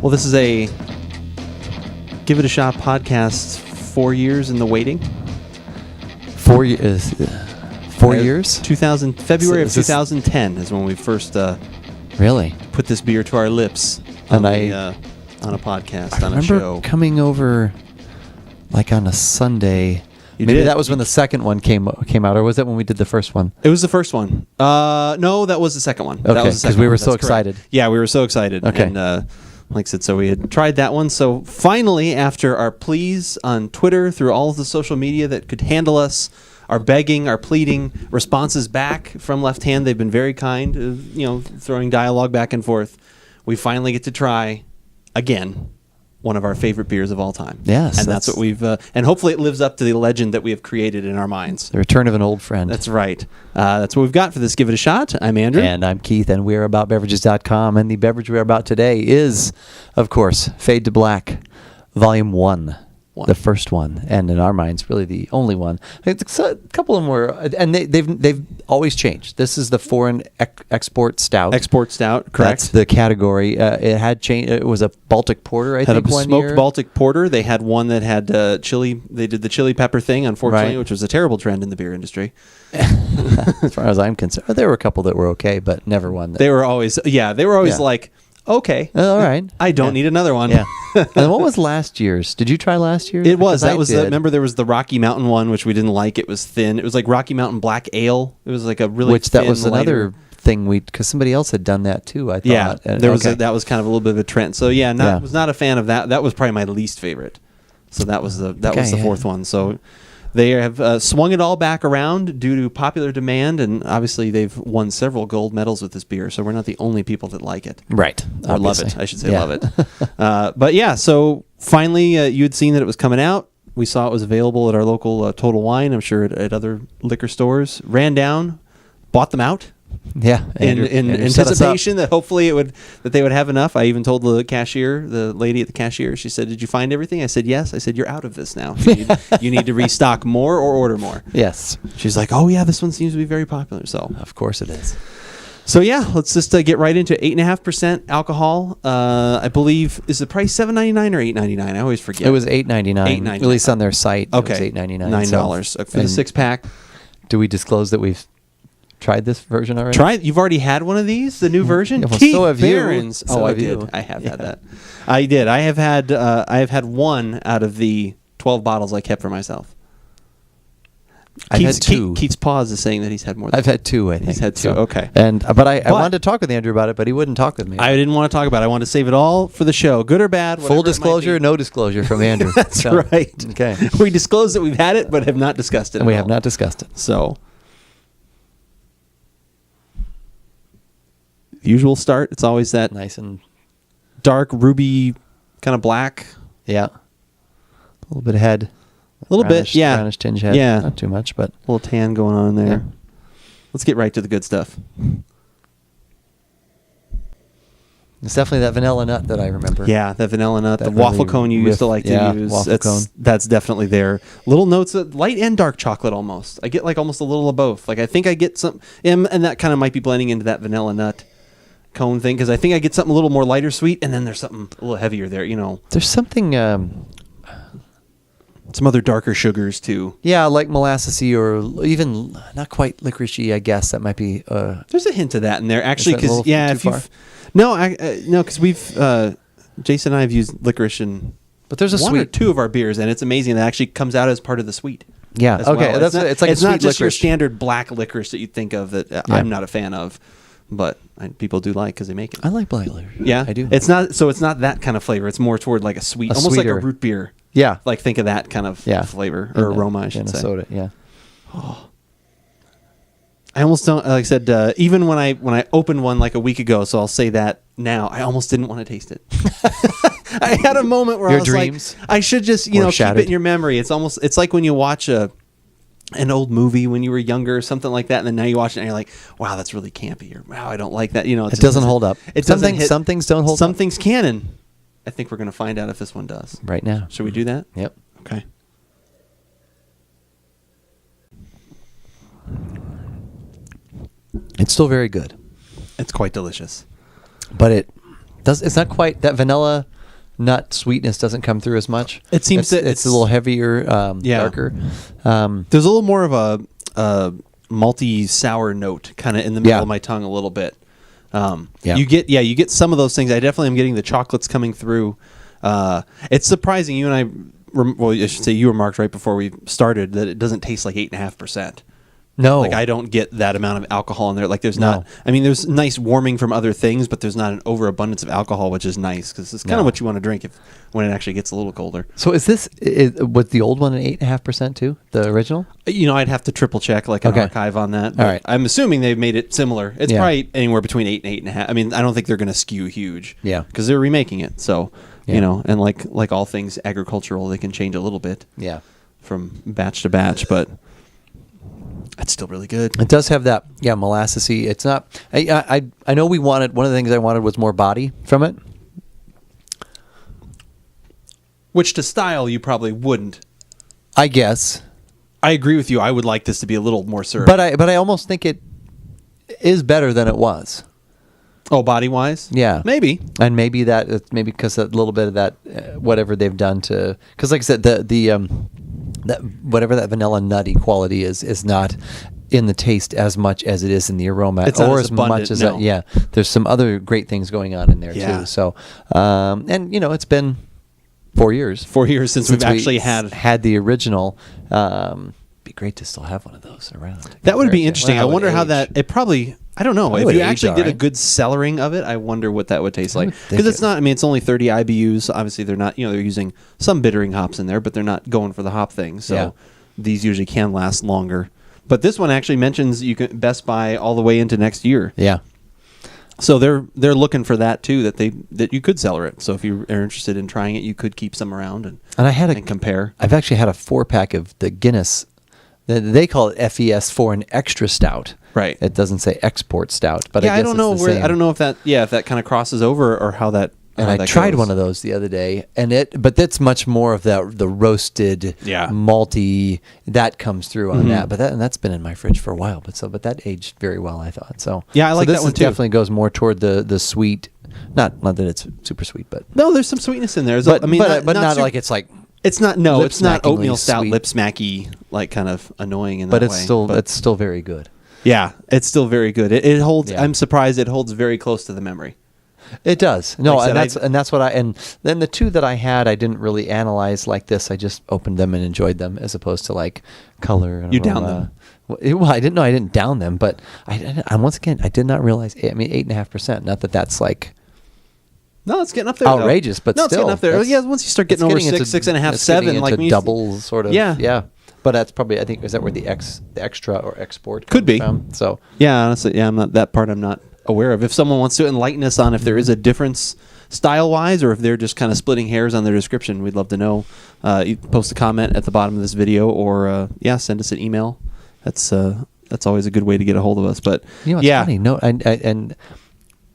Well, this is a Give It a Shot podcast. 4 years in the waiting. 4 years. 4 years? February of 2010 is when we first really put this beer to our lips on a podcast, on a show. I remember coming over like on a Sunday. Maybe did. that was when the second one came out, or was it when we did the first one? It was the first one. No, that was the second one. Okay, because we were so excited. Yeah, we were so excited. Okay. And like I said, so we had tried that one. So finally, after our pleas on Twitter, through all of the social media that could handle us, our begging, our pleading, responses back from Left Hand, they've been very kind, throwing dialogue back and forth. We finally get to try, again, one of our favorite beers of all time. Yes. And that's what we've... and hopefully it lives up to the legend that we have created in our minds. The return of an old friend. That's right. That's what we've got for this Give It a Shot. I'm Andrew. And I'm Keith, and we're AboutBeverages.com. And the beverage we're about today is, of course, Fade to Black, Volume 1. The first one, and in our minds, really the only one. A couple of them were, and they've always changed. This is the foreign export stout. Export stout, correct. That's the category. It had changed. It was a Baltic porter, I think, one year. Smoked Baltic porter. They had one that had chili. They did the chili pepper thing, unfortunately, which was a terrible trend in the beer industry. As far as I'm concerned, there were a couple that were okay, but never one. They were always, like, okay, all right. I don't need another one. Yeah. And what was last year's? Did you try last year's? It was. Remember, there was the Rocky Mountain one, which we didn't like. It was thin. It was like Rocky Mountain Black Ale. It was like a really thin, that was another thing because somebody else had done that too, I thought. Yeah, that was kind of a little bit of a trend. So yeah, was not a fan of that. That was probably my least favorite. So that was the fourth one. So they have swung it all back around due to popular demand, and obviously they've won several gold medals with this beer, so we're not the only people that like it. Right. Or love it, I should say. Love it. But yeah, so finally you had seen that it was coming out. We saw it was available at our local Total Wine, I'm sure at other liquor stores. Ran down, bought them out. Yeah, in anticipation that hopefully that they would have enough. I even told the lady at the cashier. She said, "Did you find everything?" I said, "Yes." I said, "You're out of this now. You need to restock more or order more." Yes. She's like, "Oh yeah, this one seems to be very popular." So of course it is. So yeah, let's just get right into 8.5% alcohol. I believe is the price $7.99 or $8.99? I always forget. It was $8.99. At least on their site. Okay, it was $8.99. $9 for the 6-pack. Do we disclose that we've tried this version already? You've already had one of these, the new version? Yeah, well, Keith so have Barron's. you. I did. I have had that. I did. I have had one out of the 12 bottles I kept for myself. I've had two. Keith's pause is saying that he's had more than I've had two, I think. He's had two, okay. But I wanted to talk with Andrew about it, but he wouldn't talk with me. I didn't want to talk about it. I wanted to save it all for the show. Good or bad, full disclosure, no disclosure from Andrew. That's right. Okay. We disclosed that we've had it, but have not discussed it. We have not discussed it. So... usual start. It's always that nice and dark ruby kind of black. Yeah. A little bit of head. A little bit, yeah. Brownish tinge head. Yeah. Not too much, but a little tan going on there. Yeah. Let's get right to the good stuff. It's definitely that vanilla nut that I remember. Yeah, that vanilla nut. The waffle cone you used to like to use. Waffle cone. That's definitely there. Little notes of light and dark chocolate almost. I get like almost a little of both. Like I think I get some, and that kind of might be blending into that vanilla nut cone thing, because I think I get something a little more lighter sweet, and then there's something a little heavier there, There's something... some other darker sugars, too. Yeah, like molassesy or even not quite licoricey, I guess. That might be... there's a hint of that in there, actually, because, because we've... Jason and I have used licorice in but there's a one sweet... or two of our beers, and it's amazing that actually comes out as part of the sweet. Yeah, okay. Well. It's like a sweet not just licorice. your standard black licorice that you think of that I'm not a fan of. But people do like because they make it. I like black licorice. Yeah, I do. It's not that kind of flavor. It's more toward like a sweet, almost sweeter. like a root beer. Yeah, like think of that kind of flavor or aroma. I should say. Soda. Yeah. Oh. I almost don't. Like I said, even when I opened one like a week ago, so I'll say that now. I almost didn't want to taste it. I had a moment where I was dreams like, I should just keep it in your memory. It's like when you watch an old movie when you were younger or something like that, and then now you watch it and you're like, wow, that's really campy, or wow, I don't like that. It doesn't hold up. Some things don't hold up. Some things can, and I think we're going to find out if this one does. Right now. Should we do that? Yep. Okay. It's still very good. It's quite delicious. But It's not quite that vanilla nut sweetness doesn't come through as much. It seems that it's a little heavier, darker. There's a little more of a malty sour note kind of in the middle of my tongue a little bit. You get some of those things. I definitely am getting the chocolates coming through. It's surprising. You and I should say you remarked right before we started that it doesn't taste like 8.5%. No, like I don't get that amount of alcohol in there. Like there's not. I mean, there's nice warming from other things, but there's not an overabundance of alcohol, which is nice because it's kind of what you want to drink when it actually gets a little colder. So was the old one an 8.5% too? The original? I'd have to triple check an archive on that. But all right. I'm assuming they've made it similar. It's probably anywhere between 8 and 8.5. I mean, I don't think they're going to skew huge. Yeah, because they're remaking it. So and like all things agricultural, they can change a little bit. Yeah, from batch to batch, but. It's still really good. It does have that, molassesy. It's not. I know we wanted one of the things I wanted was more body from it, which to style you probably wouldn't. I guess. I agree with you. I would like this to be a little more syrup. But I almost think it is better than it was. Oh, body wise, yeah, maybe, and maybe because a little bit of that whatever they've done to because like I said that whatever that vanilla nutty quality is not in the taste as much as it is in the aroma, it's or as much as that. There's some other great things going on in there too. So, and it's been 4 years. 4 years since we've actually had the original. Be great to still have one of those around. That would be interesting. I wonder how that. It probably. I don't know. If you actually did a good cellaring of it, I wonder what that would taste like. Because it's not. I mean, it's only 30 IBUs. Obviously, they're not. They're using some bittering hops in there, but they're not going for the hop thing. So these usually can last longer. But this one actually mentions you can Best Buy all the way into next year. Yeah. So they're looking for that too. That you could cellar it. So if you are interested in trying it, you could keep some around and compare. I've actually had a 4-pack of the Guinness. They call it FES for an extra stout. Right. It doesn't say export stout, but I guess I don't know I don't know if that kind of crosses over or how that. And I tried one of those the other day, but that's much more of the roasted, malty that comes through on that. But that's been in my fridge for a while. But that aged very well, I thought. So I like that one too. Definitely goes more toward the sweet. Not that it's super sweet, but no, there's some sweetness in there. But not like it's like. It's not it's not oatmeal stout lip smacky like kind of annoying in that way. But it's still very good. Yeah, it's still very good. It holds. I'm surprised it holds very close to the memory. It does. No, like that's what and then the two that I had, I didn't really analyze like this. I just opened them and enjoyed them as opposed to like color. And you down them. Well, I didn't know I didn't down them, but once again I did not realize. I mean, 8.5%. Not that's like. No, it's getting up there. Outrageous, but still, it's getting up there. Yeah, once you start getting over 6.5, 7, like doubles sort of. Yeah. But that's probably, I think, is that where the extra or export could be from? So honestly, I'm not aware of. If someone wants to enlighten us on if there is a difference style wise, or if they're just kind of splitting hairs on their description, we'd love to know. You post a comment at the bottom of this video, or send us an email. That's always a good way to get a hold of us. But it's funny. No, and.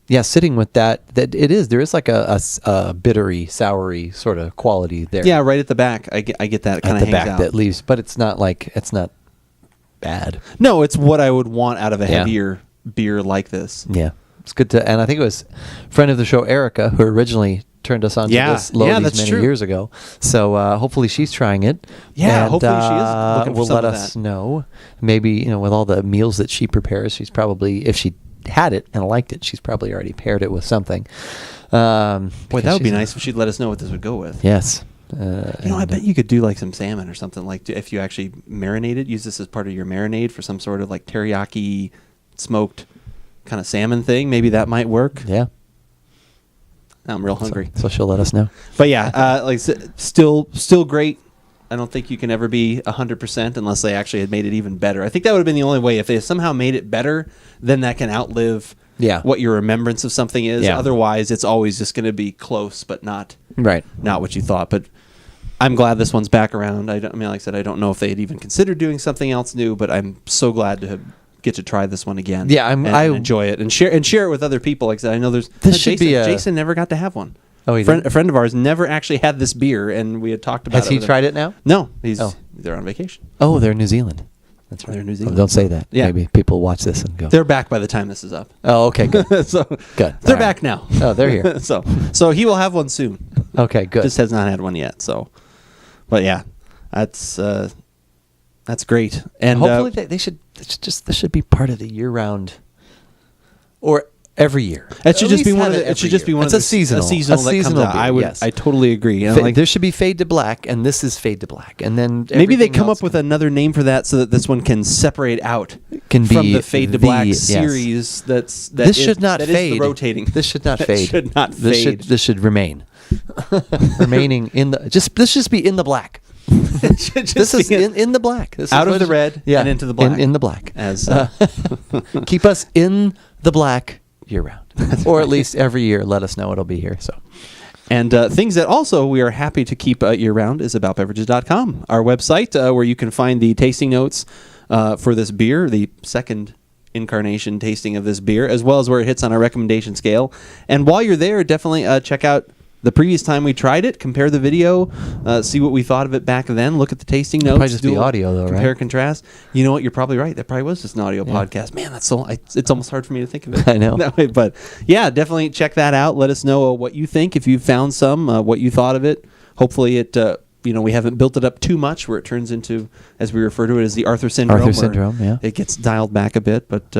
Yeah, sitting with that there is like a bittery, soury sort of quality there. Yeah, right at the back. I get that. It kind of hangs back out. That leaves, but it's not bad. No, it's what I would want out of a heavier beer like this. Yeah, it's good to. And I think it was a friend of the show, Erica, who originally turned us on to this many years ago. So hopefully she's trying it. Yeah, and, hopefully she is looking for will some let of us know. Maybe with all the meals that she prepares, she's probably, if she had it and liked it, she's probably already paired it with something. Boy, that would be nice if she'd let us know what this would go with. Yes. I bet you could do like some salmon or something, like if you actually marinate it, use this as part of your marinade for some sort of like teriyaki smoked kind of salmon thing. Maybe that might work. Yeah. Now I'm real hungry. So she'll let us know. But like I said, still great. I don't think you can ever be 100% unless they actually had made it even better. I think that would have been the only way. If they somehow made it better, then that can outlive what your remembrance of something is. Yeah. Otherwise, it's always just going to be close, but not what you thought. But I'm glad this one's back around. I mean, like I said, I don't know if they had even considered doing something else new, but I'm so glad to get to try this one again. Yeah, I enjoy it and share it with other people. Like I said, I know Jason never got to have one. Oh, a friend of ours never actually had this beer, and we had talked about it. Has he tried it now? No, they're on vacation. Oh, they're in New Zealand. That's right. They're in New Oh, Zealand. don't say that. Yeah. Maybe people watch this and go. They're back by the time this is up. Oh, okay, good. So Good. they're All right. back now. Oh, they're here. So he will have one soon. Okay, good. Just has not had one yet. So, but yeah, that's great. And hopefully they should. This should be part of the year-round, or every year. It should At just be least one have of it the. It should every just be year. one It's of a the seasonal. that comes out. beer, yes. I totally agree. And There should be Fade to Black, and this is Fade to Black, and then maybe they everything come else up with another name for that so that this one can separate out Can from be the Fade to the- Black yes. series. This should not that fade. Is the rotating. This should not That fade. should not This fade. This should remain. Remaining in the. This should be in the black. It should just This is be in the black. This is out of what the it- red and into the black. In the black. As Keep us in the black year round, or at least every year. Let us know it'll be here. So. And things that also we are happy to keep year-round is AboutBeverages.com, our website where you can find the tasting notes for this beer, the second incarnation tasting of this beer, as well as where it hits on our recommendation scale. And while you're there, definitely check out the previous time we tried it, compare the video, see what we thought of it back then, look at the tasting notes. Probably just do be a little audio, though, compare, right? contrast. You know what? You're probably right. That probably was just an audio podcast. Man, that's so. It's almost hard for me to think of it. I know. That way, but yeah, definitely check that out. Let us know what you think, if you've found some, what you thought of it. Hopefully, it we haven't built it up too much where it turns into, as we refer to it, as the Arthur syndrome. Arthur where syndrome, yeah. It gets dialed back a bit, but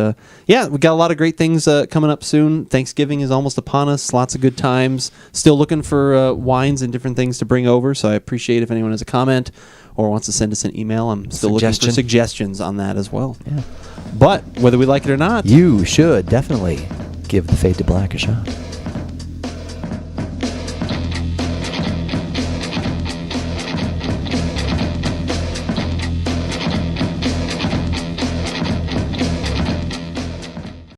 yeah, we got a lot of great things coming up soon. Thanksgiving is almost upon us. Lots of good times. Still looking for wines and different things to bring over. So I appreciate if anyone has a comment or wants to send us an email. I'm still looking for suggestions on that as well. Yeah. But whether we like it or not, You should definitely give the Fade to Black a shot.